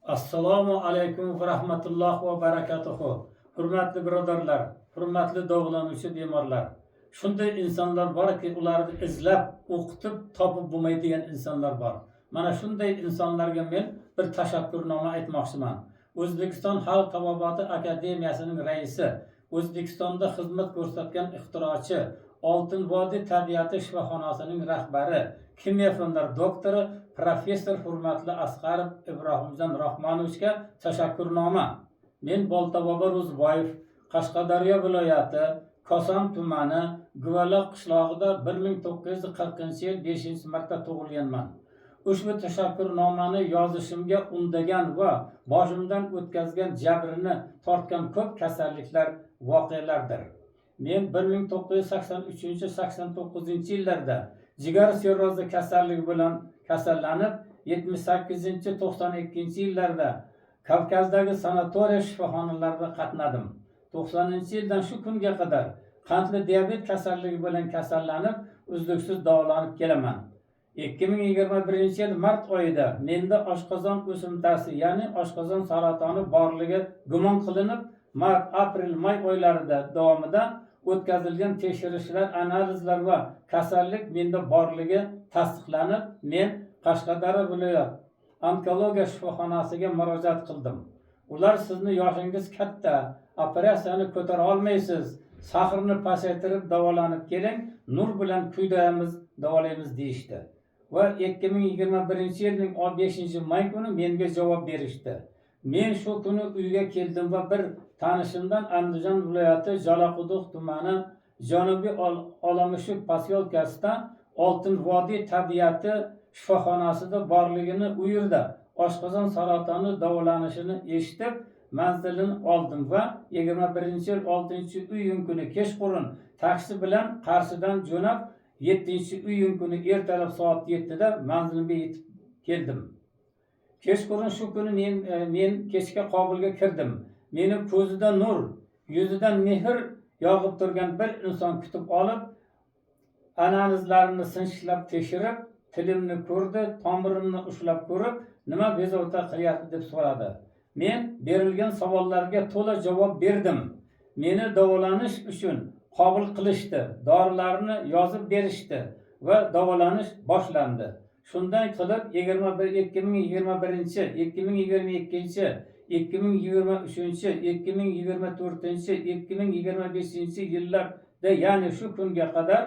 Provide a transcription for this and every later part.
Assalomu alaykum va rahmatullohi va barakatuhu. Hurmatli birodarlar, hurmatli davolanuvchi bemorlar. Shunday insonlar borki, ularni izlab, o'qitib, topib bo'lmaydigan insonlar bor. Mana shunday insonlarga men bir tashakkurnoma aytmoqchiman. O'zbekiston Xalq tabobati akademiyasining raisi, O'zbekistonda xizmat ko'rsatgan ixtirochi, Oltin Vodiy tabiati shifoxonasining rahbari, kimyo fanlari doktori, professor hurmatli Asqarov Ibrohimjon Rahmonovichga tashakkurnoma. Men Boltabobo Ro'zboyev, Qashqadaryo viloyati Koson tumani Guvaloq qishlog'ida 1940-yil 5-marta tug'ilganman. Ushbu tashakkurnomani yozishimga undagan va boshimdan o'tkazgan jabrini tortgan ko'p kasalliklar, voqealardir. Men 1983-89-yillarda jigar sirrozi kasalligi bilan kasallanib, 78-92-yillarda Kavkazdagi sanatoriya shifoxonalarida qatnadim. 90-yildan shu kunga qadar qandli diabet kasalligi bilan kasallanib, uzluksiz davolanib kelaman. 2021-yil mart oyida menda oshqozon o'simtasi, ya'ni oshqozon saratoni borligi gumon qilinib, mart-aprel-may oylarida davomida o'tkazilgan tekshirishlar, analizlar va kasallik menda borligi tasdiqlanib, men Qashqadaryo viloyat onkologiya shifoxonasiga murojaat qildim. Ular sizni yoshingiz katta, operatsiyani ko'tara olmaysiz, sahrni pasaytirib davolanib keling, nur bilan kuydaymiz, davolaymiz deyishdi. Va 2021-yilning 5-may kuni menga javob berishdi. Men shu kuni uyga keldim va bir tanishimdan Andijon viloyati Jalaquduq tumani Janubiy Olamushuk posyolkasida Oltin Vodiy tabiati shifoxonasida borligini, u yerda oshqozon saratoni davolanishini eshitib, manzilini oldim va 21-yil 6-iyun kuni kechqurun taksi bilan Qarshidan jo'nab, 7-iyun kuni ertalab soat 7da manzilimga yetib keldim. Kechqurun shu kuni men kechga Qobulga kirdim. Meni ko'zida nur, yuzidan mehr yog'ib turgan bir inson kutib olib, analizlarimni sinchiklab tekshirib, tilimni ko'rdi, tomirimni ushlab ko'rib, nima bezovta qilyapti deb so'radi. Men berilgan savollarga to'la javob berdim. Meni davolanish uchun qabul qilishdi, dorilarni yozib berishdi va davolanish boshlandi. Shundan qilib 2021, 2022, 2023, 2024, 2025-yillarda, ya'ni shu kunga qadar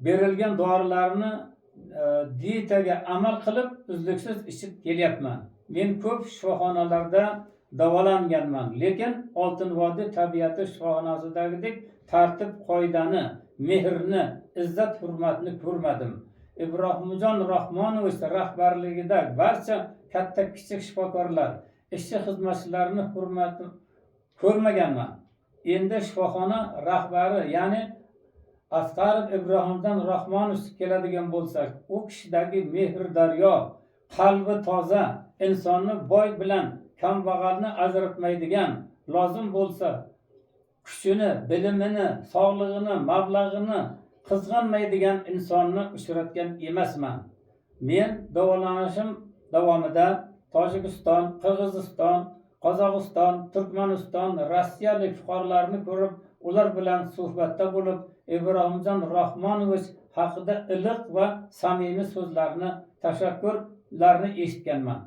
berilgan dorilarni diyetaga amal qilib uzluksiz ichib kelyapman. Men ko'p shifoxonalarda davolanganman, lekin Oltin Vodiy tabiati shifoxonasidagidek tartib, qoidani, mehrni, izzat, hurmatni ko'rmadim. Ibrohimjon Rahmonovich rahbarligida barcha katta kichik shifokorlar, ishchi xizmatchilarni hurmatni ko'rmaganman. Endi shifoxona rahbari, ya'ni Asqarov Ibrohimjon Rahmonovich keladigan bo'lsak, u kishidagi mehr daryo, qalbi toza, insonni boy bilan kambag'alni ajratmaydigan, lozim bo'lsa kuchini, bilimini, sog'lig'ini, mablag'ini qizg'anmaydigan insonni uchratgan emasman. Men davolanishim davomida Tojikiston, Qirg'iziston, Qozog'iston, Turkmaniston, Rossiyalik fuqarolarni ko'rib, ular bilan suhbatda bo'lib, Ibrohimjon Rahmonovich haqida iliq va samimiy so'zlarni, tashakkurlarni eshitganman.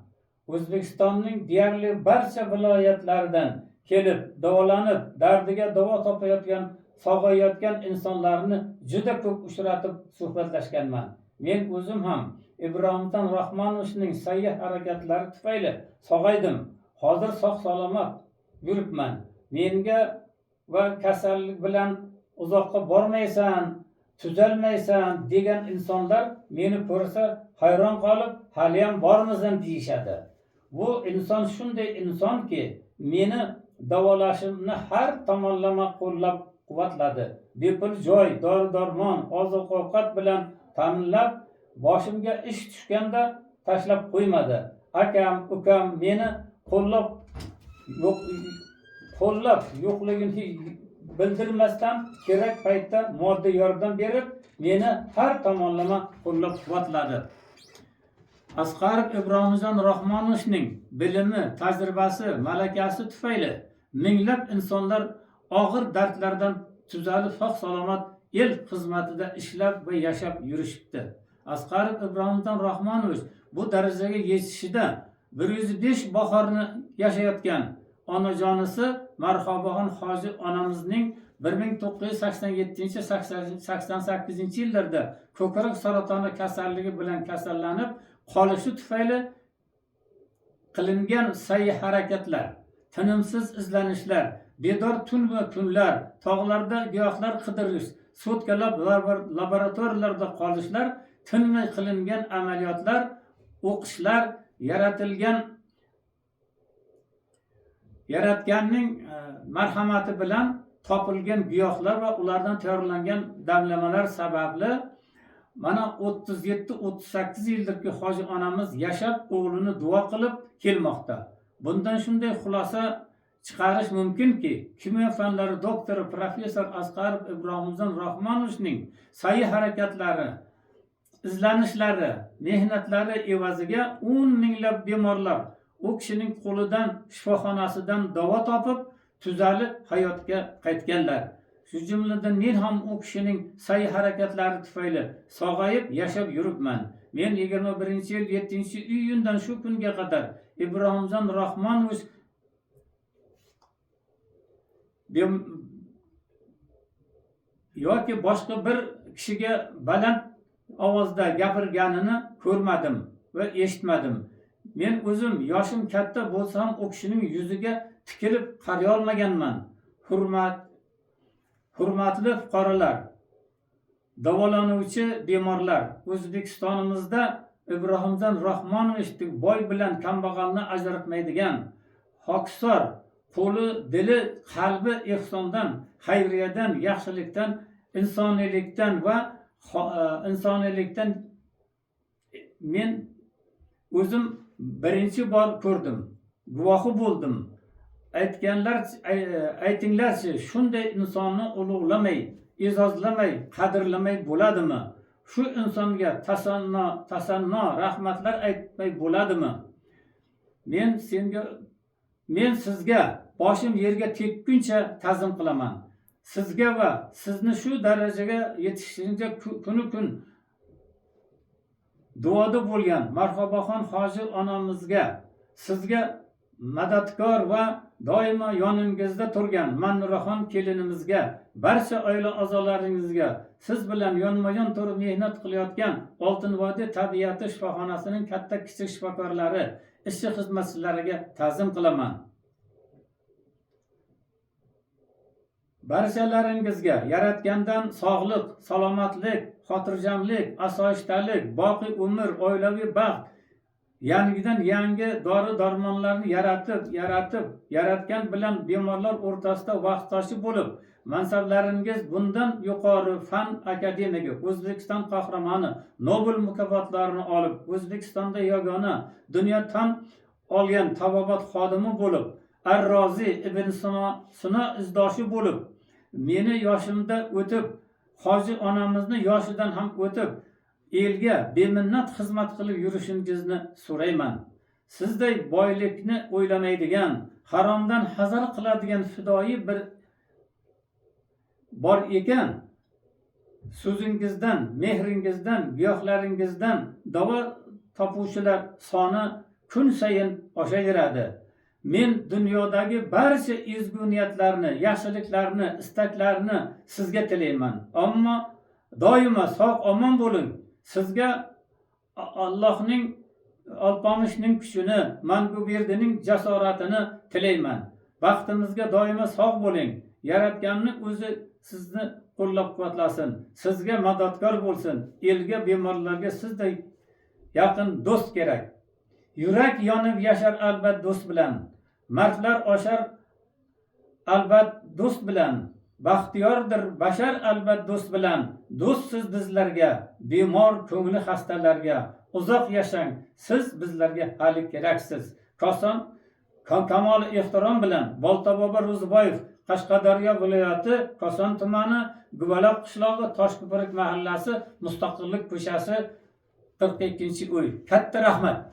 O'zbekistonning deyarli barcha viloyatlaridan kelib, davolanib, dardiga davo topayotgan, sog'ayotgan insonlarni juda ko'p uchratib suhbatlashganman. Men o'zim ham Ibrohimjon Rahmonovichning sa'yi harakatlari tufayli sog'aydim. Hozir sog'-salomat yuribman. Menga va kasallik bilan uzoqqa bormaysan, tuzalmaysan degan insonlar meni ko'rsa hayron qolib, hali ham bormisan deyishadi. Bu inson shunday insonki, meni davolashimni har tomonlama qo'llab-quvvatladi. Bepul joy, dori-darmon, oziq-ovqat bilan ta'minlab, boshimga ish tushganda tashlab qo'ymadi. Akam, ukam meni qo'llab yo'qligini bildirmasdan kerak paytda moddiy yordam berib, meni har tomonlama qo'llab-quvvatladi. Asqarov Ibrohimjon Rahmonovning bilimi, tajribasi, malakasi tufayli minglab insonlar og'ir dardlardan tuzalib, sog' salomat el xizmatida ishlab va yashab yurishibdi. Asqarov Ibrohimjon Rahmonovich bu darajaga yetishida 105 bahorni yashayotgan onajonisi Marhabaxon hoji onamizning 1987-88 yillarda ko'krak saratoni kasalligi bilan kasallanib qolishi tufayli qilingan sa'y harakatlar, tinimsiz izlanishlar, bedor tun va kunlar, tog'larda giyohlar qidirish, sutkalab laboratoriyalarda qolishlar, tinmay qilingan amaliyotlar, o'qishlar, yaratganning marhamati bilan topilgan giyohlar va ulardan tayyorlangan damlamalar sababli mana 37-38 yildirki hoji onamiz yashab, o'g'lini duo qilib kelmoqda. Bundan shunday xulosa chiqarish mumkinki, kimyo fanlari doktori professor Asqarov Ibrohimjon Rahmonovichning sa'y harakatlari, izlanishlari, mehnatlari evaziga 10 minglab bemorlar u kishining qo'lidan, shifoxonasidan davo topib, tuzalib hayotga qaytganlar. Shu jumladan men ham u kishining sa'y harakatlari tufayli sog'ayib yashab yuribman. Men 21-yil 7-iyundan shu kunga qadar Ibrohimjon Rahmonovich yoki boshqa bir kishiga baland ovozda gapirganini ko'rmadim va eshitmadim. Men o'zim yoshim katta bo'lsa ham u kishining yuziga tikilib qaray olmaganman. Hurmatli fuqarolar, davolanuvchi bemorlar, O'zbekistonimizda Ibrohimjon Rahmonovichning boy bilan kambag'alni ajratmaydigan, hokisor, qo'li, dili, qalbi ehsondan, xayriyadan, yaxshilikdan, insoniylikdan men o'zim birinchi bor ko'rdim, guvohi bo'ldim. Aytinglarchi, shunday insonni ulug'lamay, e'zozlamay, qadrlamay bo'ladimi? Shu insonga tasanno rahmatlar aytmay bo'ladimi? Men sizga boshim yerga tekkuncha ta'zim qilaman. Sizga va sizni shu darajaga yetishingizga kunu-kun duoda bo'lgan Marhabaxon hoji onamizga, sizga madadkor va doimo yoningizda turgan Manuraxon kelinimizga, barcha oila a'zolaringizga, siz bilan yonma-yon turib mehnat qilayotgan Oltinvodiy tabiati shifoxonasining katta kichik shifokorlari, ishchi xizmatchilariga ta'zim qilaman. Barchalaringizga yaratgandan sog'lik, salomatlik, xotirjamlik, osoyishtalik, boqiy umr, oilaviy baxt, yangidan yangi dori-darmonlarni yaratgan bilan bemorlar o'rtasida vaqtdoshi bo'lib, mansablaringiz bundan yuqori fan akademigi, O'zbekiston qahramoni, Nobel mukofotlarini olib, O'zbekistonda yagona dunyo tan olgan tabobat xodimi bo'lib, Ar-Rozi ibn Sino izdoshi bo'lib, meni yoshimda o'tib, hoji onamizni yoshidan ham o'tib, elga beminnat xizmat qilib yurishingizni so'rayman. Sizday boylikni o'ylamaydigan, haromdan hazar qiladigan fidoyi bir bor ekan, so'zingizdan, mehringizdan, giyohlaringizdan davo topuvchilar soni kun sayin oshaveradi. Men dunyodagi barcha ezgu niyatlarni, yaxshiliklarni, istaklarni sizga tilayman. Ammo doimo sog' omon bo'ling. Sizga Allohning Alpamishning kuchini, Manguberdining jasoratini tilayman. Baxtimizga doimo sog' bo'ling. Yaratganning o'zi sizni qo'llab-quvvatlasin. Sizga madadkor bo'lsin. Elga, bemorlarga sizday yaqin do'st kerak. Yurak yonib yashar albat do'st bilan. Mardlar oshar albat do'st bilan. Baxtiyordir bashar albat do'st bilan. Do'stsiz bizlarga, bemor ko'ngli xastalarga. Uzoq yashang, siz bizlarga hali keraksiz. Koson kamoli ehtirom bilan Boltabobo Ro'ziboyev, Qashqadaryo viloyati Koson tumani Guvaloq qishlog'i, Toshko'prik mahallasi, Mustaqillik ko'chasi 42 uy. Katta rahmat.